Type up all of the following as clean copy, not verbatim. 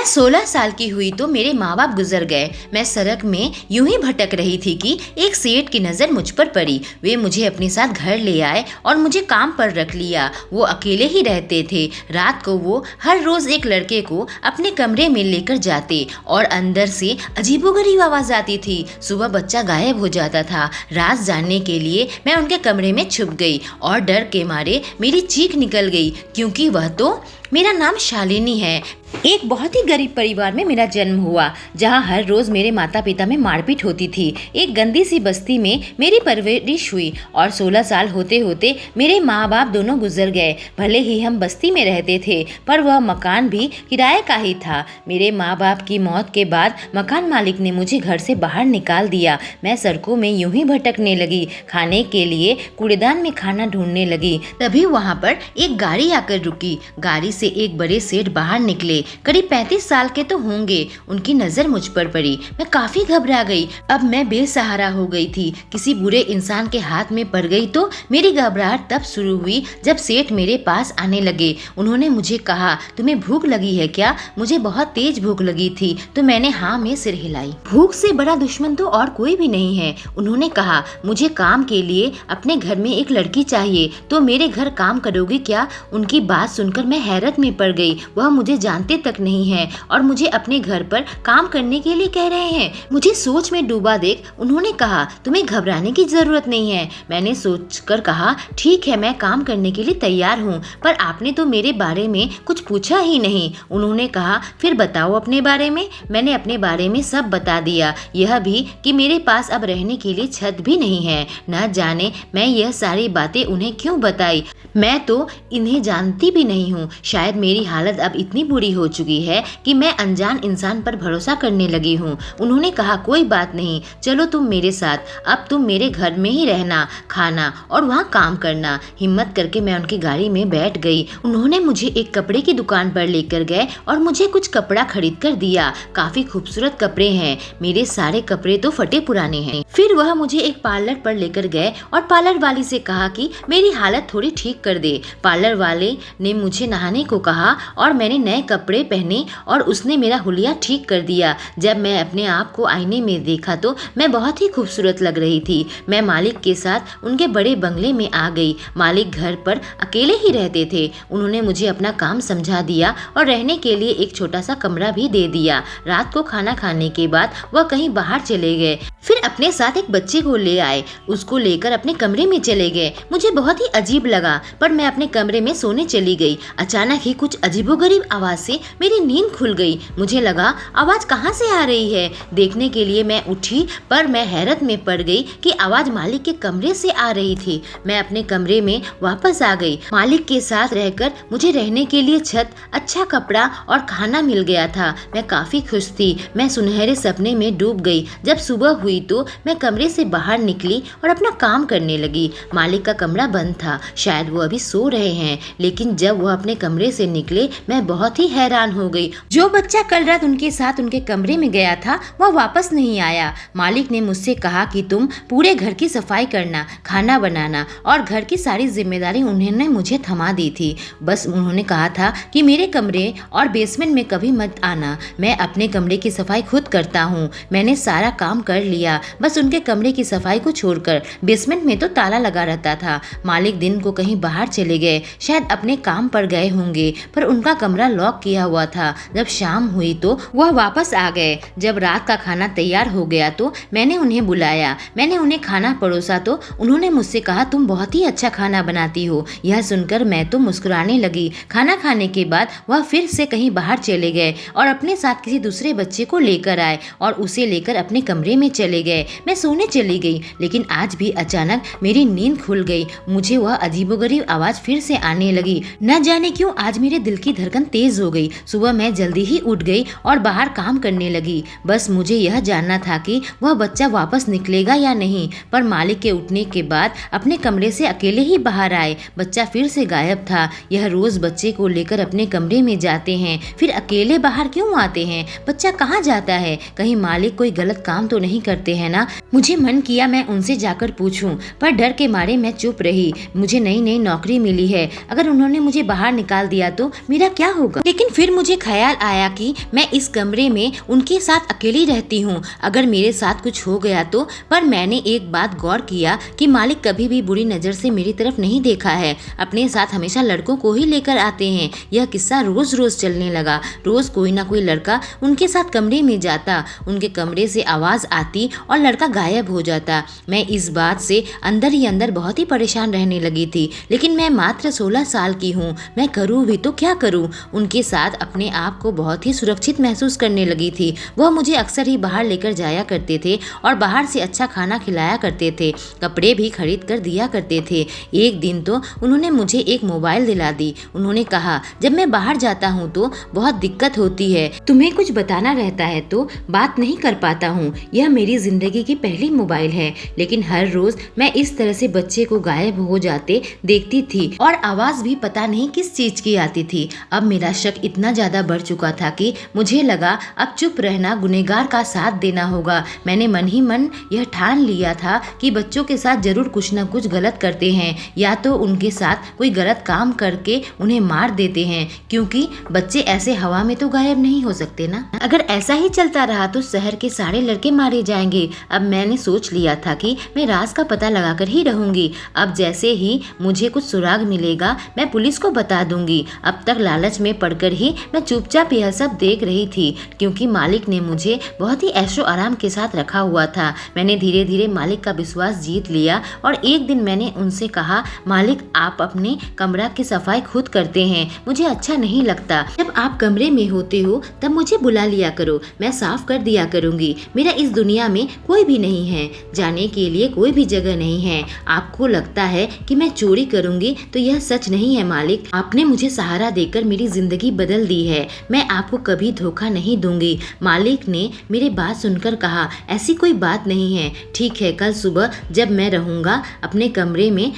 16 साल की हुई तो मेरे माँ बाप गुजर गए। मैं सड़क में यूं ही भटक रही थी कि एक सेठ की नज़र मुझ पर पड़ी। वे मुझे अपने साथ घर ले आए और मुझे काम पर रख लिया। वो अकेले ही रहते थे। रात को वो हर रोज़ एक लड़के को अपने कमरे में लेकर जाते और अंदर से अजीबोगरीब आवाज़ आती थी। सुबह बच्चा गायब हो जाता था। राज जानने के लिए मैं उनके कमरे में छुप गई और डर के मारे मेरी चीख निकल गई, क्योंकि वह तो मेरा नाम शालिनी है। एक बहुत ही गरीब परिवार में मेरा जन्म हुआ, जहाँ हर रोज़ मेरे माता पिता में मारपीट होती थी। एक गंदी सी बस्ती में मेरी परवरिश हुई और 16 साल होते होते मेरे माँ बाप दोनों गुजर गए। भले ही हम बस्ती में रहते थे, पर वह मकान भी किराए का ही था। मेरे माँ बाप की मौत के बाद मकान मालिक ने मुझे घर से बाहर निकाल दिया। मैं सड़कों में यूं ही भटकने लगी, खाने के लिए कूड़ेदान में खाना ढूंढने लगी। तभी वहाँ पर एक गाड़ी आकर रुकी। गाड़ी से एक बड़े सेठ बाहर निकले। करीब 35 साल के तो होंगे। उनकी नजर मुझ पर पड़ी। मैं काफी घबरा गई। अब मैं बेसहारा हो गई थी। किसी बुरे इंसान के हाथ में पड़ गई तो मेरी घबराहट तब शुरू हुई जब सेठ मेरे पास आने लगे। उन्होंने मुझे कहा, तुम्हें भूख लगी है क्या? मुझे बहुत तेज भूख लगी थी तो मैंने हाँ में सिर हिलाई। भूख से बड़ा दुश्मन तो और कोई भी नहीं है। उन्होंने कहा, मुझे काम के लिए अपने घर में एक लड़की चाहिए, तो मेरे घर काम करोगी क्या? उनकी बात सुनकर मैं हैरत में पड़ गई। वह मुझे जानते तक नहीं है और मुझे अपने घर पर काम करने के लिए कह रहे हैं। मुझे सोच में डूबा देख उन्होंने कहा, तुम्हें घबराने की जरूरत नहीं है। मैंने सोचकर कहा, ठीक है, मैं काम करने के लिए तैयार हूँ, पर आपने तो मेरे बारे में कुछ पूछा ही नहीं। उन्होंने कहा, फिर बताओ अपने बारे में। मैंने अपने बारे में सब बता दिया, यह भी कि मेरे पास अब रहने के लिए छत भी नहीं है। न जाने मैं यह सारी बातें उन्हें क्यों बताई। मैं तो इन्हें जानती भी नहीं हूँ। शायद मेरी हालत अब इतनी बुरी हो चुकी है कि मैं अनजान इंसान पर भरोसा करने लगी हूँ। उन्होंने कहा, कोई बात नहीं, चलो तुम मेरे साथ। अब तुम मेरे घर में ही रहना, खाना और वहाँ काम करना। हिम्मत करके मैं उनकी गाड़ी में बैठ गई। उन्होंने मुझे एक कपड़े की दुकान पर लेकर गए और मुझे कुछ कपड़ा खरीद कर दिया। काफी खूबसूरत कपड़े हैं। मेरे सारे कपड़े तो फटे पुराने हैं। फिर वह मुझे एक पार्लर पर लेकर गए और पार्लर वाली से कहा कि मेरी हालत थोड़ी ठीक कर दे। पार्लर वाले ने मुझे नहाने को कहा और मैंने नए कपड़े पहने और उसने मेरा हुलिया ठीक कर दिया। जब मैं अपने आप को आईने में देखा तो मैं बहुत ही खूबसूरत लग रही थी। मैं मालिक के साथ उनके बड़े बंगले में आ गई। मालिक घर पर अकेले ही रहते थे। उन्होंने मुझे अपना काम समझा दिया और रहने के लिए एक छोटा सा कमरा भी दे दिया। रात को खाना खाने के बाद वह कहीं बाहर चले गए। फिर अपने साथ एक बच्चे को ले आए। उसको लेकर अपने कमरे में चले गए। मुझे बहुत ही अजीब लगा, पर मैं अपने कमरे में सोने चली गई। अचानक ही कुछ अजीबोगरीब आवाज से मेरी नींद खुल गई। मुझे लगा, आवाज कहाँ से आ रही है? देखने के लिए मैं उठी, पर मैं हैरत में पड़ गई कि आवाज मालिक के कमरे से आ रही थी। मैं अपने कमरे में वापस आ गई। मालिक के साथ रहकर मुझे रहने के लिए छत, अच्छा कपड़ा और खाना मिल गया था। मैं काफी खुश थी। मैं सुनहरे सपने में डूब गई। जब सुबह हुई तो मैं कमरे से बाहर निकली और अपना काम करने लगी। मालिक का कमरा बंद था। शायद वो अभी सो रहे हैं, लेकिन जब वह अपने कमरे से निकले मैं बहुत ही हैरान हो गई। जो बच्चा कल रात उनके साथ उनके कमरे में गया था वह वापस नहीं आया। मालिक ने मुझसे कहा कि तुम पूरे घर की सफाई करना, खाना बनाना और घर की सारी जिम्मेदारी उन्होंने मुझे थमा दी थी। बस उन्होंने कहा था कि मेरे कमरे और बेसमेंट में कभी मत आना। मैं अपने कमरे की सफाई खुद करता हूँ। मैंने सारा काम कर लिया, बस उनके कमरे की सफाई को छोड़कर। बेसमेंट में तो ताला लगा रहता था। मालिक दिन को कहीं बाहर चले गए, शायद अपने काम पर गए होंगे, पर उनका कमरा लॉक किया हुआ था। जब शाम हुई तो वह वापस आ गए। जब रात का खाना तैयार हो गया तो मैंने उन्हें बुलाया। मैंने उन्हें खाना परोसा तो उन्होंने मुझसे कहा, तुम बहुत ही अच्छा खाना बनाती हो। यह सुनकर मैं तो मुस्कुराने लगी। खाना खाने के बाद वह फिर से कहीं बाहर चले गए और अपने साथ किसी दूसरे बच्चे को लेकर आए और उसे लेकर अपने कमरे में चले गए। मैं सोने चली गई, लेकिन आज भी अचानक मेरी नींद खुल गई। मुझे वह अजीबोगरीब आवाज फिर से आने लगी। न जाने क्यों आज मेरे दिल की धड़कन तेज हो गई। सुबह मैं जल्दी ही उठ गई और बाहर काम करने लगी। बस मुझे यह जानना था कि वह बच्चा वापस निकलेगा या नहीं। पर मालिक के उठने के बाद अपने कमरे से अकेले ही बाहर आए। बच्चा फिर से गायब था। यह रोज बच्चे को लेकर अपने कमरे में जाते हैं, फिर अकेले बाहर क्यों आते हैं? बच्चा कहाँ जाता है? कहीं मालिक कोई गलत काम तो नहीं करते हैं ना? मुझे मन किया मैं उनसे जाकर पूछूं, पर डर के मारे मैं चुप रही। मुझे नई नई नौकरी मिली है। अगर उन्होंने मुझे बाहर निकाल दिया तो मेरा क्या होगा। लेकिन फिर मुझे ख्याल आया कि मैं इस कमरे में उनके साथ अकेली रहती हूँ, अगर मेरे साथ कुछ हो गया तो। पर मैंने एक बात गौर किया कि मालिक कभी भी बुरी नज़र से मेरी तरफ नहीं देखा है। अपने साथ हमेशा लड़कों को ही लेकर आते हैं। यह किस्सा रोज रोज चलने लगा। रोज कोई ना कोई लड़का उनके साथ कमरे में जाता, उनके कमरे से आवाज़ आती और लड़का गायब हो जाता। मैं इस बात से अंदर ही अंदर बहुत ही परेशान रहने लगी थी। लेकिन मैं मात्र 16 साल की हूँ, मैं करूँ भी तो क्या करूँ। उनके साथ अपने आप को बहुत ही सुरक्षित महसूस करने लगी थी। वह मुझे अक्सर ही बाहर लेकर जाया करते थे और बाहर से अच्छा खाना खिलाया करते थे, कपड़े भी खरीद कर दिया करते थे। एक दिन तो उन्होंने मुझे एक मोबाइल दिला दी। उन्होंने कहा, जब मैं बाहर जाता हूँ तो बहुत दिक्कत होती है, तुम्हें कुछ बताना रहता है तो बात नहीं कर पाता हूँ। यह मेरी जिंदगी की पहली मोबाइल है, लेकिन हर रोज मैं इस तरह से बच्चे को गायब हो जाते देखती थी और आवाज भी पता नहीं किस चीज की आती थी। अब मेरा शक इतना ज्यादा बढ़ चुका था कि मुझे लगा अब चुप रहना गुनहगार का साथ देना होगा। मैंने मन ही मन यह ठान लिया था कि बच्चों के साथ जरूर कुछ न कुछ गलत करते हैं, या तो उनके साथ कोई गलत काम करके उन्हें मार देते हैं, क्योंकि बच्चे ऐसे हवा में तो गायब नहीं हो सकते ना। अगर ऐसा ही चलता रहा तो शहर के सारे लड़के मारे जाएंगे। अब मैंने सोच लिया था कि मैं राज का पता लगाकर ही रहूंगी। अब जैसे ही मुझे कुछ सुराग मिलेगा मैं पुलिस को बता दूंगी। अब तक लालच में पड़कर ही मैं चुपचाप यह सब देख रही थी, क्योंकि मालिक ने मुझे बहुत ही ऐशो आराम के साथ रखा हुआ था। मैंने धीरे धीरे मालिक का विश्वास जीत लिया और एक दिन मैंने उनसे कहा, मालिक आप अपने कमरा की सफाई खुद करते हैं, मुझे अच्छा नहीं लगता। जब आप कमरे में होते हो तब मुझे बुला लिया करो, मैं साफ कर दिया करूंगी। मेरा इस दुनिया में कोई भी नहीं है, जाने के लिए कोई भी जगह नहीं है। आपको लगता है कि मैं चोरी करूंगी तो यह सच नहीं है मालिक। आपने मुझे सहारा देकर मेरी जिंदगी बदल दी है, मैं आपको कभी धोखा नहीं दूंगी। मालिक ने मेरी बात सुनकर कहा, ऐसी कोई बात नहीं है, ठीक है कल सुबह जब मैं रहूंगा अपने कमरे में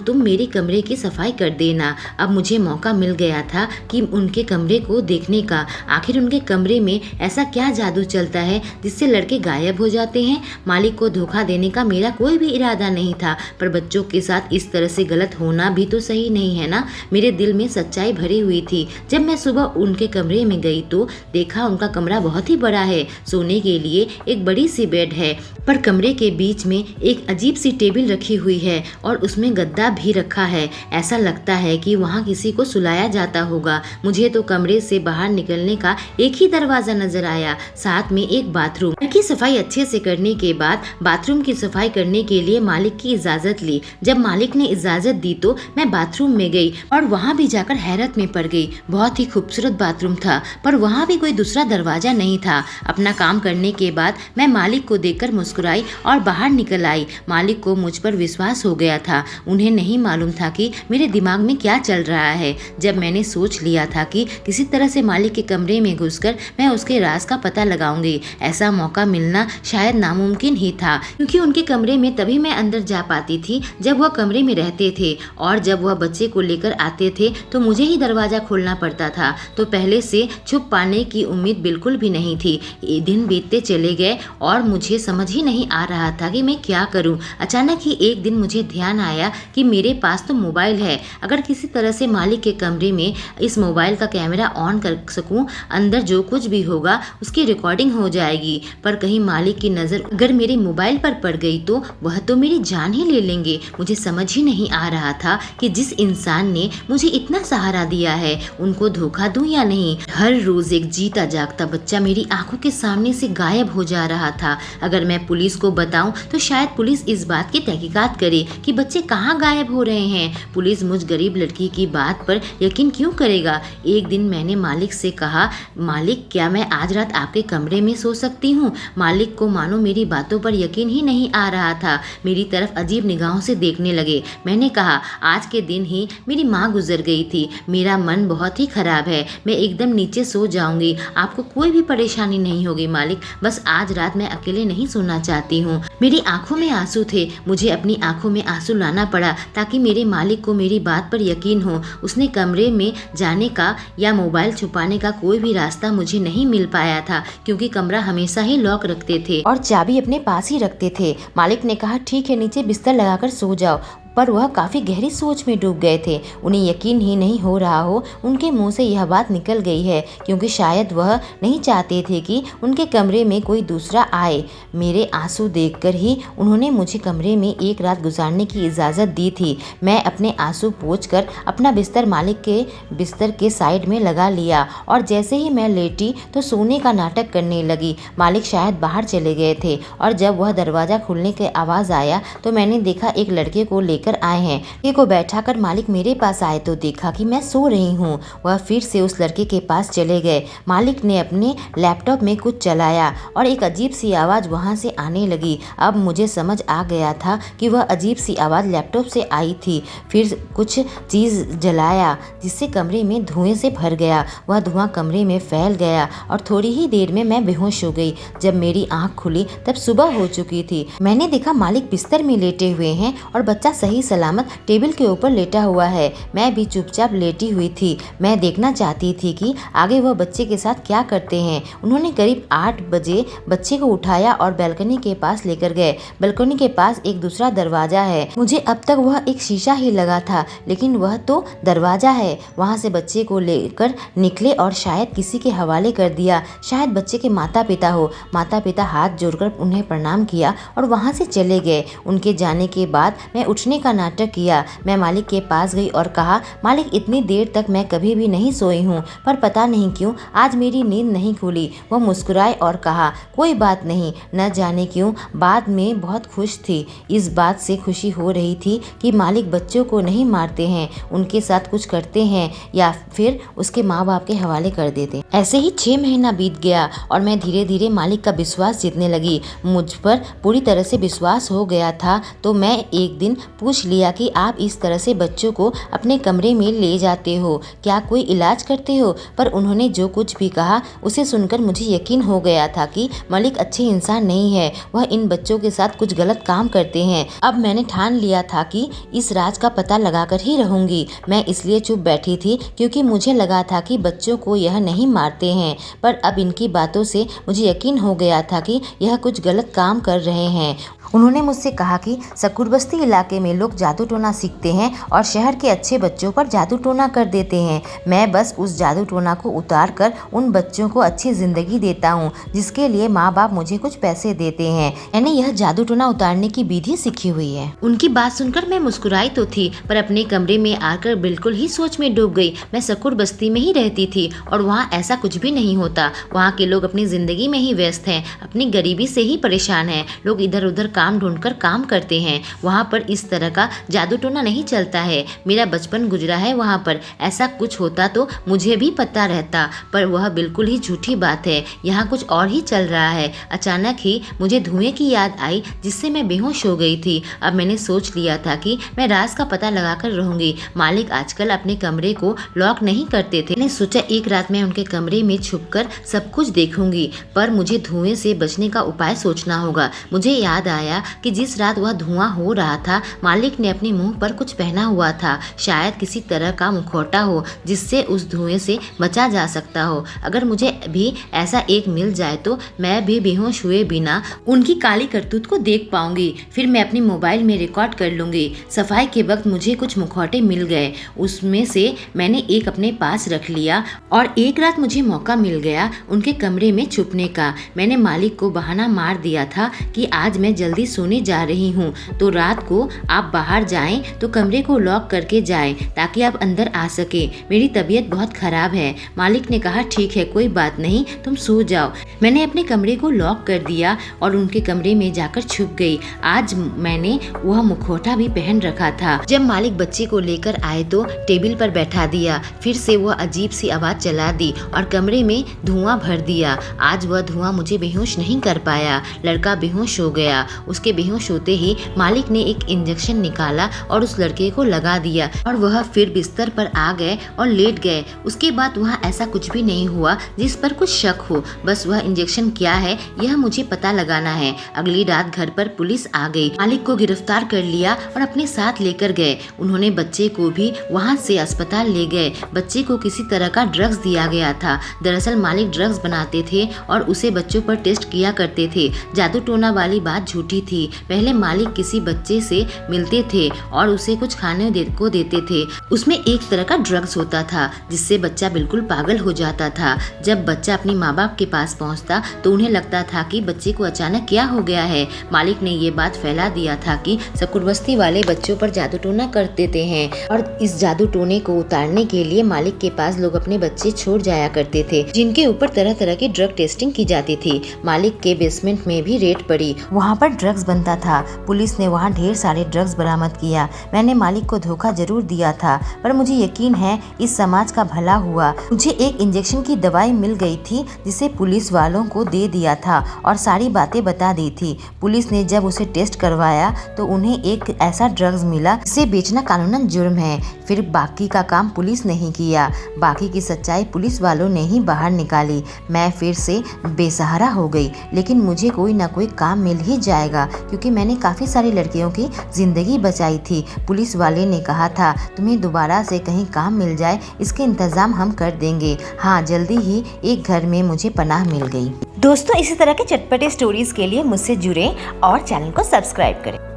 तुम मेरे कमरे की सफाई कर देना। अब मुझे मौका मिल गया था कि उनके कमरे को देखने का। आखिर उनके कमरे में ऐसा क्या जादू चलता है जिससे लड़के गायब हो जाते हैं। मालिक को धोखा देने का मेरा कोई भी इरादा नहीं था, पर बच्चों के साथ इस तरह से गलत होना भी तो सही नहीं है ना। मेरे दिल में सच्चाई भरी हुई थी। जब मैं सुबह उनके कमरे में गई तो देखा उनका कमरा बहुत ही बड़ा है। सोने के लिए एक बड़ी सी बेड है, पर कमरे के बीच में एक अजीब सी टेबल रखी हुई है और उसमें गद्दा भी रखा है। ऐसा लगता है कि वहाँ किसी को सुलाया जाता होगा। मुझे तो कमरे से बाहर निकलने का एक ही दरवाजा नजर आया, साथ में एक बाथरूम। घर की सफाई अच्छे से करने के बाद बाथरूम की सफाई करने के लिए मालिक की इजाजत ली। जब मालिक ने इजाजत दी तो मैं बाथरूम में गई और वहाँ भी जाकर हैरत में पड़ गई। बहुत ही खूबसूरत बाथरूम था, पर वहाँ भी कोई दूसरा दरवाजा नहीं था। अपना काम करने के बाद मैं मालिक को देखकर मुस्कुराई और बाहर निकल आई। मालिक को मुझ पर विश्वास हो गया था। उन्हें नहीं मालूम था कि मेरे दिमाग में क्या चल रहा है। जब मैंने सोच लिया था कि किसी तरह से मालिक के कमरे में घुसकर मैं उसके राज का पता लगाऊंगी, ऐसा मौका मिलना शायद नामुमकिन ही था, क्योंकि उनके कमरे में तभी मैं अंदर जा पाती थी जब वह कमरे में रहते थे, और जब वह बच्चे को लेकर आते थे तो मुझे ही दरवाजा खोलना पड़ता था। तो पहले से छुप पाने की उम्मीद बिल्कुल भी नहीं थी। ये दिन बीतते चले गए और मुझे समझ ही नहीं आ रहा था कि मैं क्या करूं। अचानक ही एक दिन मुझे ध्यान आया कि मेरे पास तो मोबाइल है, अगर किसी तरह से मालिक के कमरे में इस मोबाइल का कैमरा ऑन कर सकूं, अंदर जो कुछ भी होगा उसकी रिकॉर्डिंग हो जाएगी। पर कहीं मालिक की नज़र अगर मेरे मोबाइल पर पड़ गई तो वह तो मेरी जान ही ले लेंगे। मुझे समझ ही नहीं आ रहा था कि जिस इंसान ने मुझे इतना सहारा दिया है उनको धोखा दूं या नहीं। हर रोज एक जीता जागता बच्चा मेरी आंखों के सामने से गायब हो जा रहा था। अगर मैं पुलिस को बताऊं तो शायद पुलिस इस बात की तहकीकात करे कि बच्चे कहाँ गायब हो रहे हैं। पुलिस मुझ गरीब लड़की की बात पर यकीन क्यों करेगा। एक दिन मैंने मालिक से कहा, मालिक क्या मैं आज रात आपके कमरे में सो सकती हूँ। मालिक को मानो मेरी बातों पर यकीन ही नहीं आ रहा था, मेरी तरफ अजीब निगाहों से देखने लगे। मैंने कहा, आज के दिन ही मेरी माँ गुजर गई थी, मेरा मन बहुत ही खराब है, मैं एकदम नीचे सो जाऊंगी, आपको कोई भी परेशानी नहीं होगी मालिक, बस आज रात मैं अकेले नहीं सोना चाहती हूँ। मेरी आंखों में आंसू थे, मुझे अपनी आंखों में आंसू लाना पड़ा ताकि मेरे मालिक को मेरी बात पर यकीन हो। उसने कमरे में जाने का या मोबाइल छुपाने का कोई भी रास्ता मुझे नहीं मिल पाया था, क्योंकि कमरा हमेशा ही लॉक रखते थे और चाबी अपने पास ही रखते थे। मालिक ने कहा, ठीक है नीचे बिस्तर लगाकर सो जाओ, पर वह काफ़ी गहरी सोच में डूब गए थे। उन्हें यकीन ही नहीं हो रहा हो उनके मुंह से यह बात निकल गई है, क्योंकि शायद वह नहीं चाहते थे कि उनके कमरे में कोई दूसरा आए। मेरे आंसू देखकर ही उन्होंने मुझे कमरे में एक रात गुजारने की इजाज़त दी थी। मैं अपने आंसू पोंछकर अपना बिस्तर मालिक के बिस्तर के साइड में लगा लिया और जैसे ही मैं लेटी तो सोने का नाटक करने लगी। मालिक शायद बाहर चले गए थे और जब वह दरवाज़ा खुलने की आवाज़ आया तो मैंने देखा एक लड़के को लेकर आए हैं। लड़के को बैठाकर मालिक मेरे पास आए तो देखा कि मैं सो रही हूँ। वह फिर से उस लड़के के पास चले गए। मालिक ने अपने लैपटॉप में कुछ चलाया और एक अजीब सी आवाज़ वहाँ से आने लगी। अब मुझे समझ आ गया था कि वह अजीब सी आवाज़ लैपटॉप से आई थी। फिर कुछ चीज़ जलाया जिससे कमरे में धुएं से भर गया। वह धुआं कमरे में फैल गया और थोड़ी ही देर में मैं बेहोश हो गई। जब मेरी आंख खुली तब सुबह हो चुकी थी। मैंने देखा मालिक बिस्तर में लेटे हुए हैं और बच्चा सही सलामत टेबल के ऊपर लेटा हुआ है। मैं भी चुपचाप लेटी हुई थी। मैं देखना चाहती थी कि आगे वह बच्चे के साथ क्या करते हैं। उन्होंने करीब 8 बजे बच्चे को उठाया और बालकनी के पास लेकर गए। बालकनी के पास एक दूसरा दरवाजा है। मुझे अब तक वह एक शीशा ही लगा था, लेकिन वह तो दरवाजा है। वहाँ से बच्चे को लेकर निकले और शायद किसी के हवाले कर दिया। शायद बच्चे के माता पिता हो। माता पिता हाथ जोड़कर उन्हें प्रणाम किया और वहाँ से चले गए। उनके जाने के बाद मैं उठने का नाटक किया। मैं मालिक के पास गई और कहा, मालिक इतनी देर तक मैं कभी भी नहीं सोई हूँ, पर पता नहीं क्यों आज मेरी नींद नहीं खुली। वह मुस्कुराए और कहा, कोई बात नहीं। न जाने क्यों बाद में बहुत खुश थी। इस बात से खुशी हो रही थी कि मालिक बच्चों को नहीं मारते हैं, उनके साथ कुछ करते हैं या फिर उसके माँ बाप के हवाले कर देते। ऐसे ही 6 महीना बीत गया और मैं धीरे धीरे मालिक का विश्वास जीतने लगी। मुझ पर पूरी तरह से विश्वास हो गया था। तो मैं एक दिन पूछ लिया कि आप इस तरह से बच्चों को अपने कमरे में ले जाते हो, क्या कोई इलाज करते हो? पर उन्होंने जो कुछ भी कहा उसे सुनकर मुझे यकीन हो गया था कि मालिक अच्छे इंसान नहीं है। वह इन बच्चों के साथ कुछ गलत काम करते हैं। अब मैंने ठान लिया था कि इस राज का पता लगाकर ही रहूंगी। मैं इसलिए चुप बैठी थी क्योंकि मुझे लगा था कि बच्चों को यह नहीं मारते हैं, पर अब इनकी बातों से मुझे यकीन हो गया था कि यह कुछ गलत काम कर रहे हैं। उन्होंने मुझसे कहा कि सकूरबस्ती इलाके में लोग जादू टोना सीखते हैं और शहर के अच्छे बच्चों पर जादू टोना कर देते हैं। मैं बस उस जादू टोना को उतार कर उन बच्चों को अच्छी जिंदगी देता हूँ, जिसके लिए माँ बाप मुझे कुछ पैसे देते हैं। मैंने यह जादू टोना उतारने की विधि सीखी हुई है। उनकी बात सुनकर मैं मुस्कुराई तो थी, पर अपने कमरे में आकर बिल्कुल ही सोच में डूब गई। मैं सकूरबस्ती में ही रहती थी और वहाँ ऐसा कुछ भी नहीं होता। वहाँ के लोग अपनी जिंदगी में ही व्यस्त हैं, अपनी गरीबी से ही परेशान हैं। लोग इधर उधर काम ढूंढकर काम करते हैं। वहाँ पर इस तरह का जादू टोना नहीं चलता है। मेरा बचपन गुजरा है वहाँ पर। ऐसा कुछ होता तो मुझे भी पता रहता, पर वह बिल्कुल ही झूठी बात है। यहाँ कुछ और ही चल रहा है। अचानक ही मुझे धुएं की याद आई, जिससे मैं बेहोश हो गई थी। अब मैंने सोच लिया था कि मैं राज का पता लगाकर रहूंगी। मालिक आजकल अपने कमरे को लॉक नहीं करते थे। मैंने सोचा एक रात मैं उनके कमरे में छुपकर सब कुछ देखूंगी, पर मुझे धुएं से बचने का उपाय सोचना होगा। मुझे याद आया कि जिस रात वह धुआं हो रहा था, मालिक ने अपने मुंह पर कुछ पहना हुआ था। शायद किसी तरह का मुखौटा हो जिससे उस धुएं से बचा जा सकता हो। अगर मुझे भी ऐसा एक मिल जाए तो मैं भी बेहोश हुए बिना उनकी काली करतूत को देख पाऊंगी। फिर मैं अपनी मोबाइल में रिकॉर्ड कर लूंगी। सफाई के वक्त मुझे कुछ मुखौटे मिल गए, उसमें से मैंने एक अपने पास रख लिया और एक रात मुझे मौका मिल गया उनके कमरे में छुपने का। मैंने मालिक को बहाना मार दिया था कि आज मैं जल्दी सोने जा रही हूँ, तो रात को आप बाहर जाएं तो कमरे को लॉक करके जाएं ताकि आप अंदर आ सके। मेरी तबीयत बहुत खराब है। मालिक ने कहा, ठीक है कोई बात नहीं, तुम सो जाओ। मैंने अपने कमरे को लॉक कर दिया और उनके कमरे में जाकर छुप गई। आज मैंने वह मुखौटा भी पहन रखा था। जब मालिक बच्चे को लेकर आए तो टेबल पर बैठा दिया। फिर से वह अजीब सी आवाज चला दी और कमरे में धुआं भर दिया। आज वह धुआं मुझे बेहोश नहीं कर पाया। लड़का बेहोश हो गया। उसके बेहोश होते ही मालिक ने एक इंजेक्शन निकाला और उस लड़के को लगा दिया और वह फिर बिस्तर पर आ गए और लेट गए। उसके बाद वहाँ ऐसा कुछ भी नहीं हुआ जिस पर कुछ शक हो। बस वह इंजेक्शन क्या है यह मुझे पता लगाना है। अगली रात घर पर पुलिस आ गई। मालिक को गिरफ्तार कर लिया और अपने साथ लेकर गए। उन्होंने बच्चे को भी वहाँ से अस्पताल ले गए। बच्चे को किसी तरह का ड्रग्स दिया गया था। दरअसल मालिक ड्रग्स बनाते थे और उसे बच्चों पर टेस्ट किया करते थे। जादू टोना वाली बात झूठी थी। पहले मालिक किसी बच्चे से मिलते बदलते थे और उसे कुछ खाने को देते थे। उसमें एक तरह का ड्रग्स होता था जिससे बच्चा बिल्कुल पागल हो जाता था। जब बच्चा अपनी माँ बाप के पास पहुँचता तो उन्हें लगता था कि बच्चे को अचानक क्या हो गया है। मालिक ने ये बात फैला दिया था कि स्कूल बस्ती वाले बच्चों पर जादू टोना कर देते हैं और इस जादू टोने को उतारने के लिए मालिक के पास लोग अपने बच्चे छोड़ जाया करते थे, जिनके ऊपर तरह तरह की ड्रग टेस्टिंग की जाती थी। मालिक के बेसमेंट में भी रेड पड़ी, वहाँ पर ड्रग्स बनता था। पुलिस ने वहाँ ढेर सारे ड्रग्स बरामद किया। मैंने मालिक को धोखा जरूर दिया था, पर मुझे यकीन है इस समाज का भला हुआ। मुझे एक इंजेक्शन की दवाई मिल गई थी जिसे पुलिस वालों को दे दिया था और सारी बातें बता दी थी। पुलिस ने जब उसे टेस्ट करवाया तो उन्हें एक ऐसा ड्रग्स मिला जिसे बेचना कानूनन जुर्म है। फिर बाकी का काम पुलिस नहीं किया, बाकी की सच्चाई पुलिस वालों ने ही बाहर निकाली। मैं फिर से बेसहारा हो गई, लेकिन मुझे कोई ना कोई काम मिल ही जाएगा क्योंकि मैंने काफ़ी सारी लड़कियों की ज़िंदगी बचाई थी। पुलिस वाले ने कहा था तुम्हें दोबारा से कहीं काम मिल जाए इसके इंतज़ाम हम कर देंगे। हाँ, जल्दी ही एक घर में मुझे पनाह मिल गई। दोस्तों, इसी तरह के चटपटे स्टोरीज के लिए मुझसे जुड़ें और चैनल को सब्सक्राइब करें।